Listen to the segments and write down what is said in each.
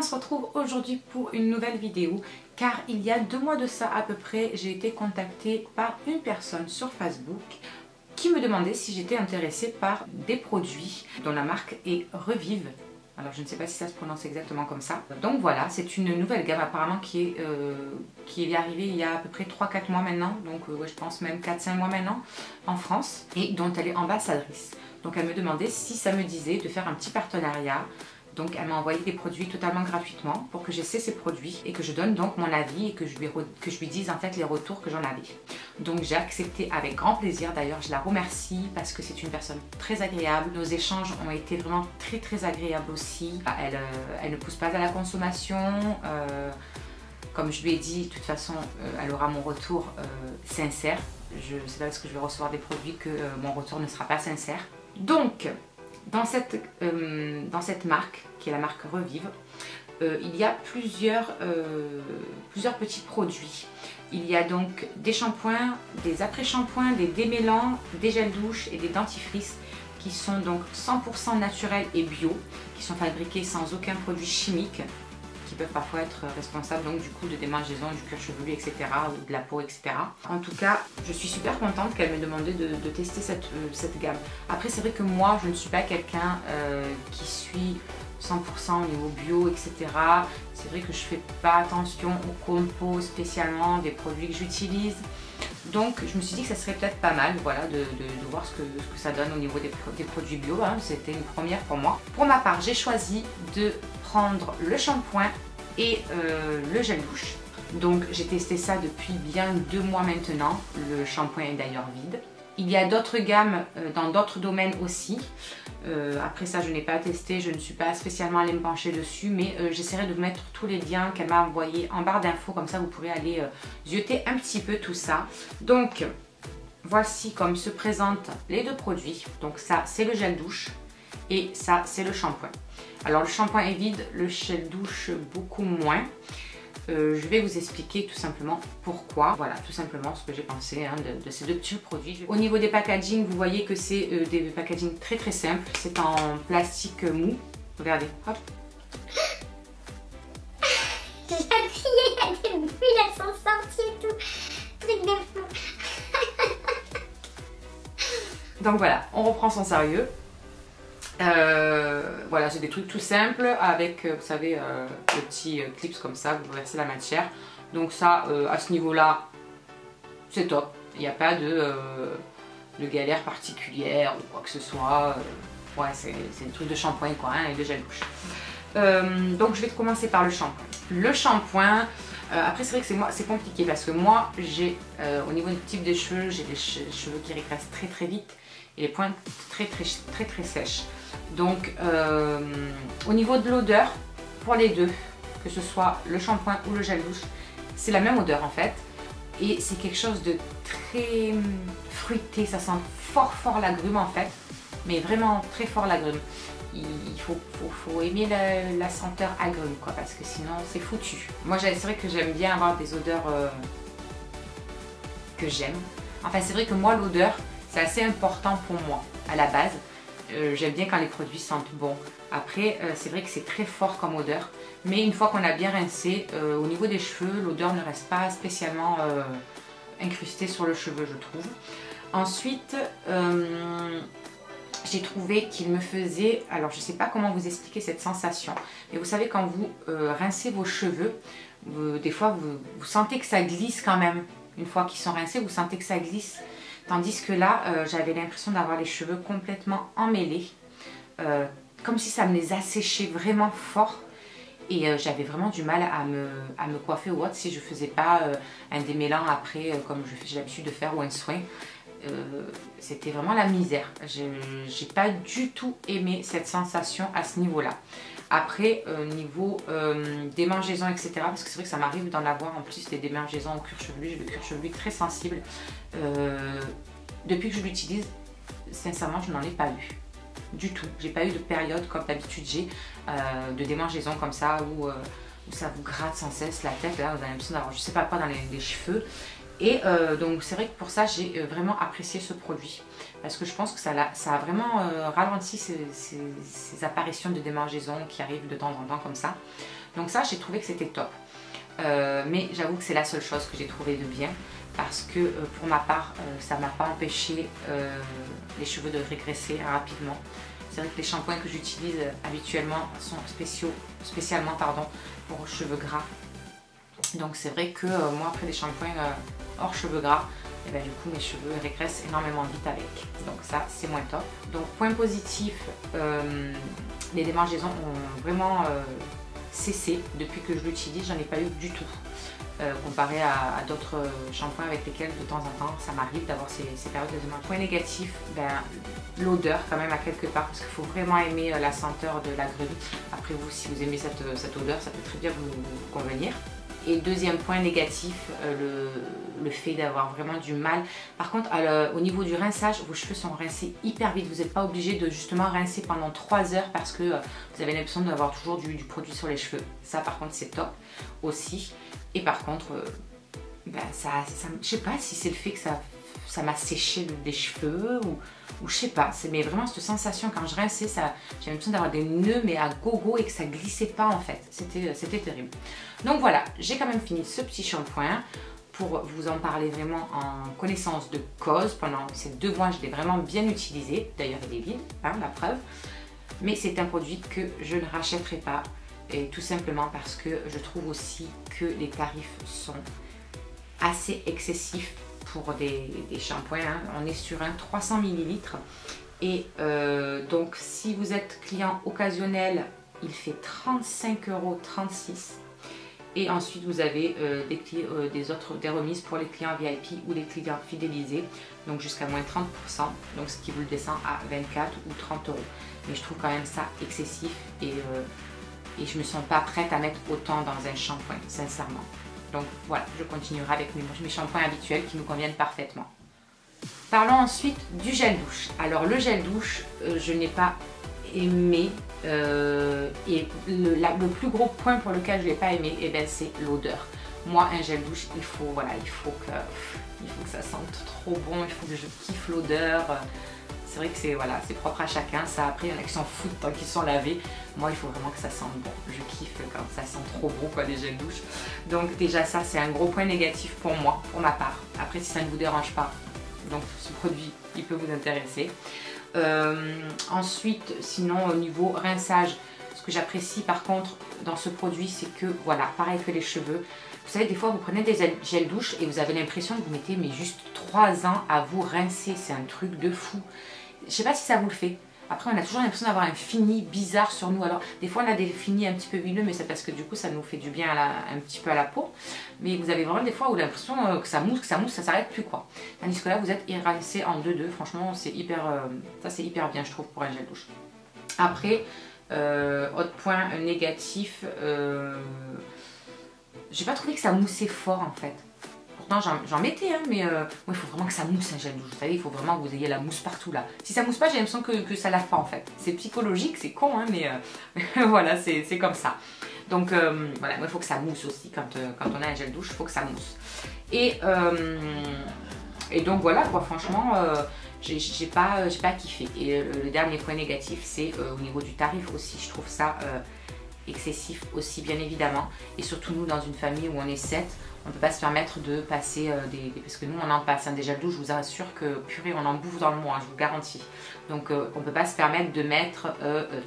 on se retrouve aujourd'hui pour une nouvelle vidéo car il y a 2 mois de ça à peu près, j'ai été contactée par une personne sur Facebook qui me demandait si j'étais intéressée par des produits dont la marque est Revive. Alors je ne sais pas si ça se prononce exactement comme ça. Donc voilà, c'est une nouvelle gamme apparemment qui est arrivée il y a à peu près 3-4 mois maintenant. Donc ouais, je pense même 4-5 mois maintenant en France et dont elle est ambassadrice. Donc elle me demandait si ça me disait de faire un petit partenariat. Donc elle m'a envoyé des produits totalement gratuitement pour que j'essaie ces produits et que je donne donc mon avis et que je lui dise en fait les retours que j'en avais. Donc j'ai accepté avec grand plaisir, d'ailleurs je la remercie parce que c'est une personne très agréable. Nos échanges ont été vraiment très agréables aussi. Elle ne pousse pas à la consommation. Comme je lui ai dit, de toute façon elle aura mon retour sincère. C'est pas parce que je vais recevoir des produits que mon retour ne sera pas sincère. Donc dans cette marque, qui est la marque Revive, il y a plusieurs petits produits. Il y a donc des shampoings, des après-shampoings, des démêlants, des gels douche et des dentifrices qui sont donc 100% naturels et bio, qui sont fabriqués sans aucun produit chimique, qui peuvent parfois être responsables donc du coup de démangeaisons, du cuir chevelu, etc. ou de la peau, etc. En tout cas, je suis super contente qu'elle m'ait demandé de tester cette gamme. Après, c'est vrai que moi, je ne suis pas quelqu'un qui suit 100% au niveau bio, etc. C'est vrai que je fais pas attention aux compos spécialement des produits que j'utilise. Donc je me suis dit que ça serait peut-être pas mal, voilà, de voir ce que ça donne au niveau des produits bio, hein. C'était une première pour moi. Pour ma part, j'ai choisi de prendre le shampoing et le gel douche. Donc j'ai testé ça depuis bien 2 mois maintenant. Le shampoing est d'ailleurs vide. Il y a d'autres gammes dans d'autres domaines aussi. Après ça, je n'ai pas testé, je ne suis pas spécialement allée me pencher dessus, mais j'essaierai de vous mettre tous les liens qu'elle m'a envoyés en barre d'infos, comme ça vous pourrez aller zioter un petit peu tout ça. Donc voici comme se présentent les 2 produits. Donc ça, c'est le gel douche et ça, c'est le shampoing. Alors le shampoing est vide, le gel douche beaucoup moins. Je vais vous expliquer tout simplement pourquoi. Voilà, tout simplement ce que j'ai pensé hein, de ces 2 petits produits. Au niveau des packaging, vous voyez que c'est des packaging très simples. C'est en plastique mou. Regardez, hop. J'ai appuyé, il y a des bulles, elles sont sorties et tout. Truc de fou. Donc voilà, on reprend son sérieux. Voilà, c'est des trucs tout simples avec, vous savez, le petit clips comme ça, vous versez la matière. Donc ça, à ce niveau-là, c'est top. Il n'y a pas de galère particulière ou quoi que ce soit. Ouais, c'est des trucs de shampoing quoi, hein, et de gel douche. Donc je vais commencer par le shampoing. Le shampoing, après c'est vrai que c'est compliqué parce que moi, j'ai au niveau du type des cheveux, j'ai des cheveux qui régressent très vite et les pointes très sèches. Donc au niveau de l'odeur, pour les 2, que ce soit le shampoing ou le gel douche, c'est la même odeur en fait. Et c'est quelque chose de très fruité, ça sent fort l'agrume en fait. Mais vraiment très fort l'agrume. Il faut aimer la senteur agrume quoi, parce que sinon c'est foutu. Moi c'est vrai que j'aime bien avoir des odeurs que j'aime. Enfin c'est vrai que moi l'odeur c'est assez important pour moi à la base. J'aime bien quand les produits sentent bon. Après, c'est vrai que c'est très fort comme odeur. Mais une fois qu'on a bien rincé, au niveau des cheveux, l'odeur ne reste pas spécialement incrustée sur le cheveu, je trouve. Ensuite, j'ai trouvé qu'il me faisait... Alors, je ne sais pas comment vous expliquer cette sensation. Mais vous savez, quand vous rincez vos cheveux, des fois, vous sentez que ça glisse quand même. Une fois qu'ils sont rincés, vous sentez que ça glisse. Tandis que là, j'avais l'impression d'avoir les cheveux complètement emmêlés. Comme si ça me les asséchait vraiment fort. Et j'avais vraiment du mal à me coiffer ou autre si je ne faisais pas un démêlant après, comme j'ai l'habitude de faire, ou un soin. C'était vraiment la misère. J'ai pas du tout aimé cette sensation à ce niveau-là. Après, niveau démangeaisons, etc. Parce que c'est vrai que ça m'arrive d'en avoir en plus des démangeaisons au cuir chevelu. J'ai le cuir chevelu très sensible. Depuis que je l'utilise, sincèrement, je n'en ai pas eu. Du tout. J'ai pas eu de période comme d'habitude j'ai de démangeaisons comme ça où ça vous gratte sans cesse la tête. Là, vous avez l'impression d'avoir je sais pas quoi dans les cheveux. Et donc c'est vrai que pour ça j'ai vraiment apprécié ce produit parce que je pense que ça a vraiment ralenti ces apparitions de démangeaisons qui arrivent de temps en temps comme ça. Donc ça, j'ai trouvé que c'était top. Mais j'avoue que c'est la seule chose que j'ai trouvé de bien. Parce que pour ma part, ça ne m'a pas empêché les cheveux de régresser rapidement. C'est vrai que les shampoings que j'utilise habituellement sont spécialement pour cheveux gras. Donc c'est vrai que moi, après des shampoings hors cheveux gras, et ben, du coup mes cheveux régressent énormément vite avec. Donc ça, c'est moins top. Donc point positif, les démangeaisons ont vraiment cessé depuis que je l'utilise. J'en ai pas eu du tout. Comparé à d'autres shampoings avec lesquels de temps en temps ça m'arrive d'avoir ces périodes de démangeaisons. Point négatif, ben, l'odeur quand même à quelque part, parce qu'il faut vraiment aimer la senteur de la grenouille. Après vous, si vous aimez cette odeur, ça peut très bien vous convenir. Et deuxième point négatif, le fait d'avoir vraiment du mal. Par contre, au niveau du rinçage, vos cheveux sont rincés hyper vite. Vous n'êtes pas obligé de justement rincer pendant 3 heures parce que vous avez l'impression d'avoir toujours du produit sur les cheveux. Ça par contre c'est top aussi. Et par contre, ben, je sais pas si c'est le fait que ça m'a séché des cheveux ou je sais pas. Mais vraiment cette sensation quand je rinçais, j'ai l'impression d'avoir des nœuds mais à gogo et que ça glissait pas en fait. C'était terrible. Donc voilà, j'ai quand même fini ce petit shampoing pour vous en parler vraiment en connaissance de cause. Pendant ces 2 mois, je l'ai vraiment bien utilisé. D'ailleurs, il est vide, hein, la preuve. Mais c'est un produit que je ne rachèterai pas. Et tout simplement parce que je trouve aussi que les tarifs sont assez excessifs pour des shampoings. Hein. On est sur un 300 ml. Et donc, si vous êtes client occasionnel, il fait 35,36 €. Et ensuite, vous avez des remises pour les clients VIP ou les clients fidélisés, donc jusqu'à moins 30%, donc ce qui vous le descend à 24 ou 30 €. Mais je trouve quand même ça excessif et je ne me sens pas prête à mettre autant dans un shampoing, sincèrement. Donc voilà, je continuerai avec mes shampoings habituels qui me conviennent parfaitement. Parlons ensuite du gel douche. Alors le gel douche, je n'ai pas aimé. Et le plus gros point pour lequel je ne l'ai pas aimé, eh ben, c'est l'odeur. Moi, un gel douche, il faut que ça sente trop bon, il faut que je kiffe l'odeur. C'est vrai que c'est propre à chacun. Ça, après, il y en a qui s'en foutent tant qu'ils sont lavés. Moi, il faut vraiment que ça sente bon. Je kiffe quand ça sent trop bon, quoi, les gels douche. Donc déjà ça, c'est un gros point négatif pour moi, pour ma part. Après, si ça ne vous dérange pas, donc ce produit, il peut vous intéresser. Ensuite, sinon au niveau rinçage, ce que j'apprécie par contre dans ce produit, c'est que voilà, pareil que les cheveux, vous savez, des fois vous prenez des gels douche et vous avez l'impression que vous mettez mais juste 3 ans à vous rincer, c'est un truc de fou. Je sais pas si ça vous le fait. Après, on a toujours l'impression d'avoir un fini bizarre sur nous. Alors, des fois, on a des finis un petit peu huileux, mais c'est parce que du coup, ça nous fait du bien un petit peu à la peau. Mais vous avez vraiment des fois où l'impression que ça mousse, ça s'arrête plus, quoi. Tandis que là, vous êtes rincé en 2-2. Franchement, c'est hyper, ça c'est hyper bien, je trouve, pour un gel douche. Après, autre point négatif, j'ai pas trouvé que ça moussait fort, en fait. J'en mettais, hein, mais il faut vraiment que ça mousse un gel douche. Vous savez, il faut vraiment que vous ayez la mousse partout là. Si ça mousse pas, j'ai l'impression que ça lave pas en fait. C'est psychologique, c'est con, hein, mais voilà, c'est comme ça. Donc voilà, il faut que ça mousse aussi. Quand on a un gel douche, il faut que ça mousse. Et donc voilà, quoi, franchement, j'ai pas kiffé. Et le dernier point négatif, c'est au niveau du tarif aussi. Je trouve ça excessif aussi, bien évidemment. Et surtout, nous, dans une famille où on est 7, on ne peut pas se permettre de passer parce que nous on en passe, des gels douche, je vous assure que purée on en bouffe dans le mois, je vous garantis. Donc on ne peut pas se permettre de mettre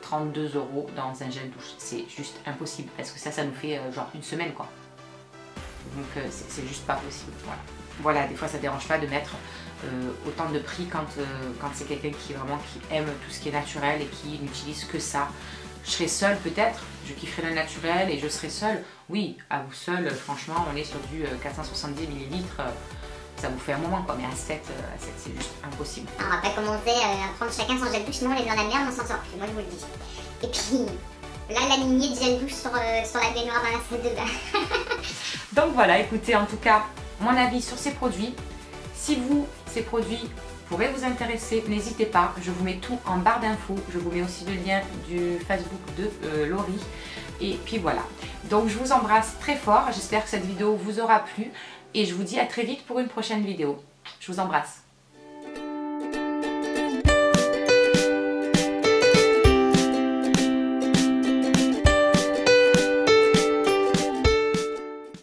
32 € dans un gel douche, c'est juste impossible parce que ça nous fait genre une semaine quoi. Donc c'est juste pas possible, voilà, des fois ça dérange pas de mettre autant de prix quand c'est quelqu'un qui aime tout ce qui est naturel et qui n'utilise que ça. Je serai seule peut-être, je kifferai le naturel et je serai seule. Oui, à vous seule, franchement, on est sur du 470 ml. Ça vous fait un moment quoi, mais à 7 c'est juste impossible. Alors, on va pas commencer à prendre chacun son gel douche, sinon les dans la merde, on s'en sort plus, moi je vous le dis. Et puis, là, la lignée de gel douche sur la baignoire dans la salle de bain. Donc voilà, écoutez, en tout cas, mon avis sur ces produits. Si vous, ces produits pourrait vous intéresser, n'hésitez pas, je vous mets tout en barre d'infos, je vous mets aussi le lien du Facebook de Laurie, et puis voilà. Donc je vous embrasse très fort, j'espère que cette vidéo vous aura plu, et je vous dis à très vite pour une prochaine vidéo. Je vous embrasse.